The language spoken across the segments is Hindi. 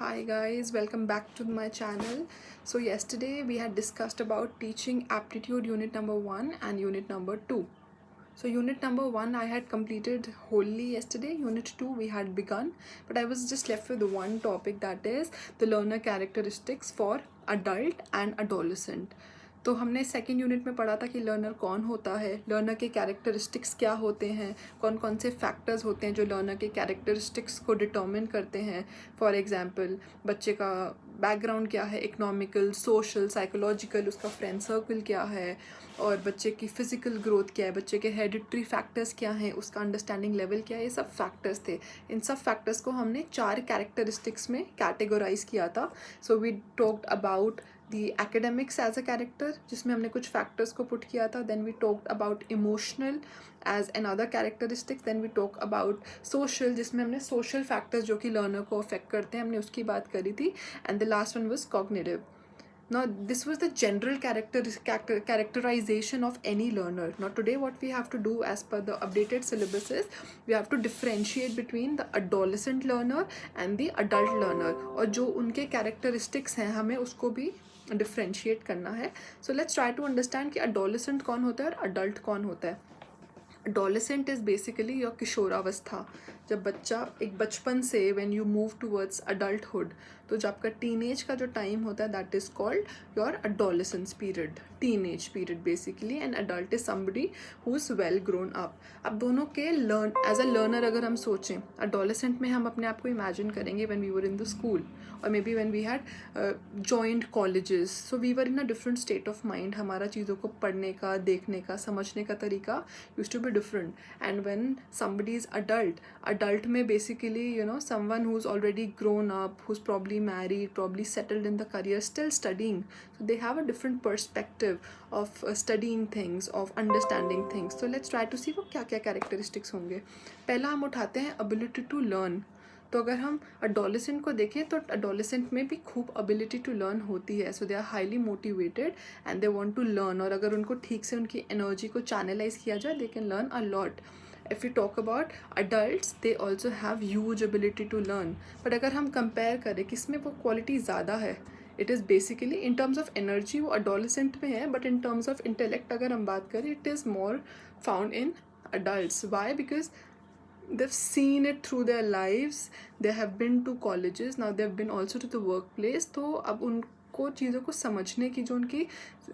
Hi guys, welcome back to my channel. So yesterday we had discussed about teaching aptitude unit number 1 and unit number 2. So unit number 1 I had completed wholly yesterday. Unit 2 we had begun, but I was just left with one topic, that is the learner characteristics for adult and adolescent. तो हमने सेकेंड यूनिट में पढ़ा था कि लर्नर कौन होता है, लर्नर के कैरेक्टरिस्टिक्स क्या होते हैं, कौन कौन से फैक्टर्स होते हैं जो लर्नर के कैरेक्टरिस्टिक्स को डिटर्मिन करते हैं. फॉर एग्जांपल बच्चे का बैकग्राउंड क्या है, इकोनॉमिकल, सोशल, साइकोलॉजिकल, उसका फ्रेंड सर्कल क्या है, और बच्चे की फ़िज़िकल ग्रोथ क्या है, बच्चे के हेरिडिटरी फैक्टर्स क्या हैं, उसका अंडरस्टैंडिंग लेवल क्या है. ये सब फैक्टर्स थे. इन सब फैक्टर्स को हमने 4 कैरेक्टरिस्टिक्स में कैटेगराइज किया था. So we talked about the academics as a character, जिसमें हमने कुछ factors को put किया था. Then we talked about emotional as another characteristic. Then we talk about social, जिसमें हमने social factors जो कि learner को affect करते हैं, हमने उसकी बात करी थी. And the last one was cognitive. Now this was the general characterization of any learner. Now today what we have to do as per the updated syllabus is we have to differentiate between the adolescent learner and the adult learner, और जो उनके characteristics हैं हमें उसको भी डिफ्रेंशिएट करना है. So let's try to understand कि अडोलेसेंट कौन होता है और अडल्ट कौन होता है. अडोलेसेंट इज़ बेसिकली योर किशोरावस्था, जब बच्चा एक बचपन से when you move towards adulthood, तो जब आपका टीनेज का जो टाइम होता है that is called your adolescence period, teenage period basically. And adult is somebody who is well grown up. अब दोनों के लर्न एज अ लर्नर अगर हम सोचें, अडोलेसेंट में हम अपने आप को इमेजिन करेंगे when we were in the school और maybe when we had joint colleges. So we were in a different state of mind. हमारा चीज़ों को पढ़ने का, देखने का, समझने का तरीका use to be different. And when somebody is adult में basically someone who's already grown up, who's probably married, probably settled in the career, still studying, so they have a different perspective of studying things, of understanding things. So let's try to see वो क्या क्या characteristics होंगे. पहला हम उठाते हैं ability to learn. तो अगर हम अडोलेसेंट को देखें तो अडोलेसेंट में भी खूब अबिलिटी टू लर्न होती है. So they are highly motivated and they want to learn, और अगर उनको ठीक से उनकी एनर्जी को चैनलाइज किया जाए they can learn a lot. If you talk about adults, they also have huge ability to learn. But अगर हम कंपेयर करें किसमें वो क्वालिटी ज़्यादा है, it is basically in terms of energy वो अडोलेसेंट में है, but in terms of intellect अगर हम बात करें it is more found in adults. Why? Because they've seen it through their lives, they have been to colleges, now they've been also to the workplace. तो अब उनको चीज़ों को समझने की जो उनकी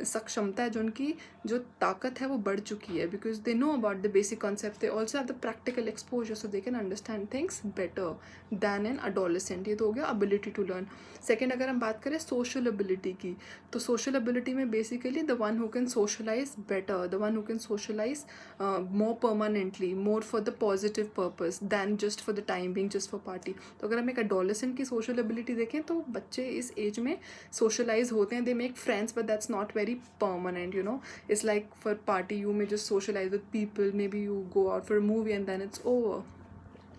सक्षमता है, जो उनकी जो ताकत है वो बढ़ चुकी है, because they know about the basic concept, they also have the practical exposure, so they can understand things better than an adolescent. ये तो हो गया अबिलिटी टू लर्न. सेकेंड अगर हम बात करें सोशल एबिलिटी की, तो सोशल एबिलिटी में basically the one who can socialize better, the one who can socialize more permanently, more for the positive purpose than just for the time being, just for party. तो अगर हम एक अडोलेसेंट की सोशल एबिलिटी देखें तो बच्चे इस एज में सोशलाइज होते हैं, they make friends, but that's not very permanent. It's like for party you may just socialize with people, maybe you go out for a movie and then it's over.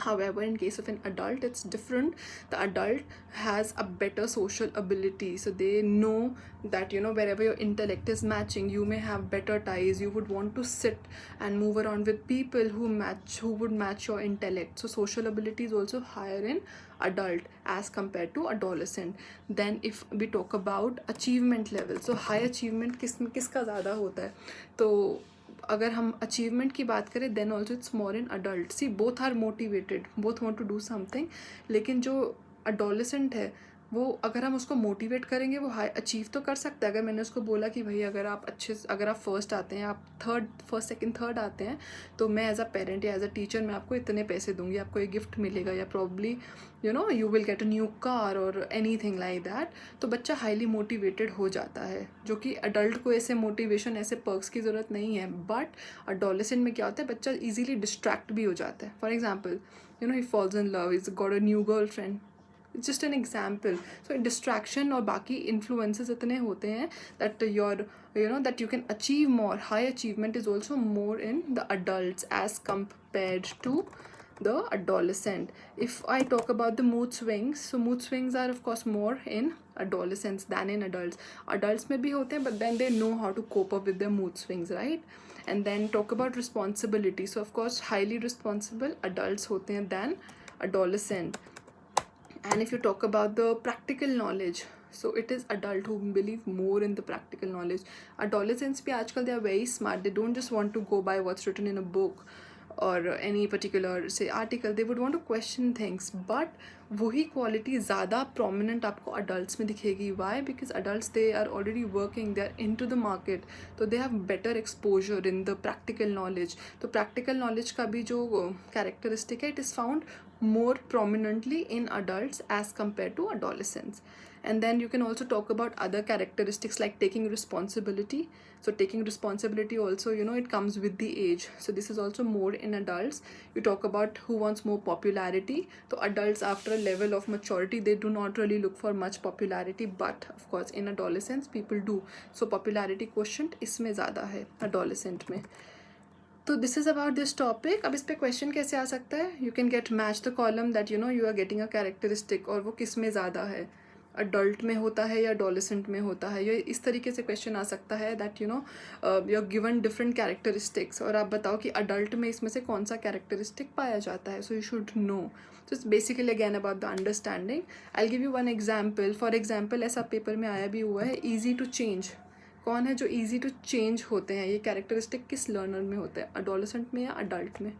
However, in case of an adult it's different. The adult has a better social ability, so they know that wherever your intellect is matching, you may have better ties, you would want to sit and move around with people who would match your intellect. So social ability is also higher in adult as compared to adolescent. Then if we talk about achievement level, so high achievement किसका ज़्यादा होता है, तो अगर हम अचीवमेंट की बात करें then also it's more in adult. See both are motivated, both want to do something, लेकिन जो अडोलेसेंट है वो अगर हम उसको मोटिवेट करेंगे वो हाई अचीव तो कर सकता है. अगर मैंने उसको बोला कि भाई अगर आप फर्स्ट आते हैं, आप फर्स्ट सेकंड थर्ड आते हैं, तो मैं एज अ पेरेंट या एज अ टीचर मैं आपको इतने पैसे दूंगी, आपको एक गिफ्ट मिलेगा, या probably you will get a new car और एनी थिंग लाइक दैट. तो बच्चा हाईली मोटिवेटेड हो जाता है, जो कि अडल्ट को ऐसे मोटिवेशन, ऐसे पर्क्स की ज़रूरत नहीं है. बट अडोलेसेंट में क्या होता है, बच्चा ईजिली डिस्ट्रैक्ट भी हो जाता है. For example he falls in love, is got a new girl friend, just an example. So distraction और बाकी influences इतने होते हैं that that you can achieve more. High achievement is also more in the adults as compared to the adolescent. If I talk about the mood swings, so mood swings are of course more in adolescents than in adults. Adults में भी होते हैं, but then they know how to cope up with their mood swings, right? And then talk about responsibility. So of course highly responsible adults होते हैं than adolescent. And if you talk about the practical knowledge, so it is adult who believe more in the practical knowledge. Adolescents bhi aajkal, they are very smart. They don't just want to go by what's written in a book or any particular say article. They would want to question things, but वही क्वालिटी ज़्यादा prominent आपको adults में दिखेगी. Why? Because adults, they are already working, they are into the market, तो they have better exposure in the practical knowledge. तो practical knowledge का भी जो characteristic है, it is found more prominently in adults as compared to adolescents. And then you can also talk about other characteristics like taking responsibility. So taking responsibility also, you know, it comes with the age, so this is also more in adults. You talk about who wants more popularity. So adults, after a level of maturity, they do not really look for much popularity, but of course in adolescence people do. So popularity quotient इसमें ज़्यादा है adolescent में. तो this is about this topic. अब इस पे क्वेश्चन कैसे आ सकता है? You can get match the column that you know you are getting a characteristic, और वो किस में ज़्यादा है, अडल्ट में होता है या एडोलेसेंट में होता है. ये इस तरीके से क्वेश्चन आ सकता है that you know you are given different characteristics, और आप बताओ कि अडल्ट में इसमें से कौन सा कैरेक्टरिस्टिक पाया जाता है. So you should know. So it's basically again about the understanding. I give you one example. For example ऐसा पेपर में आया भी हुआ है, ईजी टू चेंज. कौन है जो ईजी टू चेंज होते हैं? ये कैरेक्टरिस्टिक किस लर्नर में होता है, अडोलेसेंट में या अडल्ट में?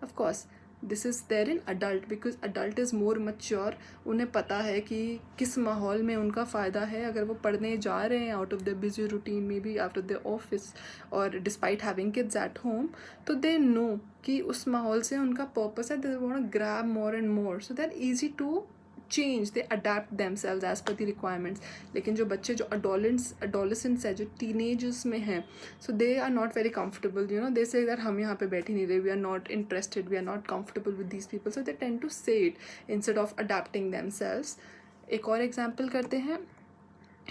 Of course this is there in adult, because adult is more mature. उन्हें पता है कि किस माहौल में उनका फ़ायदा है. अगर वो पढ़ने जा रहे हैं out of the busy routine, maybe after the office और despite having kids at home, तो दे नो कि उस माहौल से उनका पर्पस है, they want to grab more and more, so they are easy to change, they adapt themselves as per the requirements. लेकिन जो बच्चे जो अडोलेसेंट्स है, जो टीनेजर्स में हैं, so they are not very comfortable. You know they say that हम यहाँ पे बैठ ही नहीं रहे, we are not interested, we are not comfortable with these people, so they tend to say it instead of adapting themselves. एक और एग्जाम्पल करते हैं,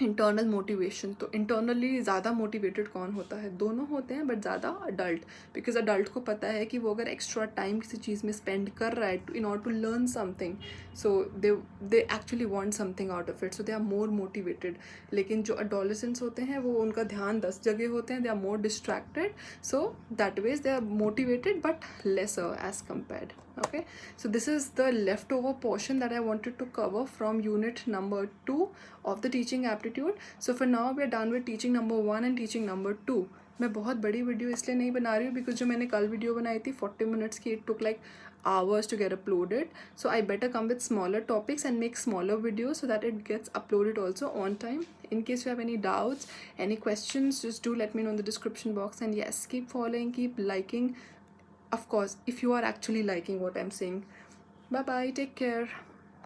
इंटरनल मोटिवेशन. तो इंटरनली ज़्यादा मोटिवेटेड कौन होता है? दोनों होते हैं, बट ज़्यादा अडल्ट, बिकॉज अडल्ट को पता है कि वो अगर एक्स्ट्रा टाइम किसी चीज़ में स्पेंड कर रहा है in order to learn something, so they actually want something out of it, so they are more motivated. लेकिन जो अडोलेसेंट्स होते हैं, वो उनका ध्यान 10 जगह होते हैं, they are more distracted, so that ways they are motivated but lesser as compared. Okay, so this is the leftover portion that I wanted to cover from unit number 2 of the teaching aptitude. So for now we are done with teaching number 1 and teaching number 2. मैं बहुत बड़ी वीडियो इसलिए नहीं बना रही हूँ बिकॉज जो मैंने कल वीडियो बनाई थी 40 मिनट्स की, it took like hours to get uploaded. So I better come with smaller topics and make smaller videos so that it gets uploaded also on time. In case you have any doubts, any questions, just do let me know in the description box. And yes, keep following, keep liking, of course, if you are actually liking what I'm saying. Bye bye, take care.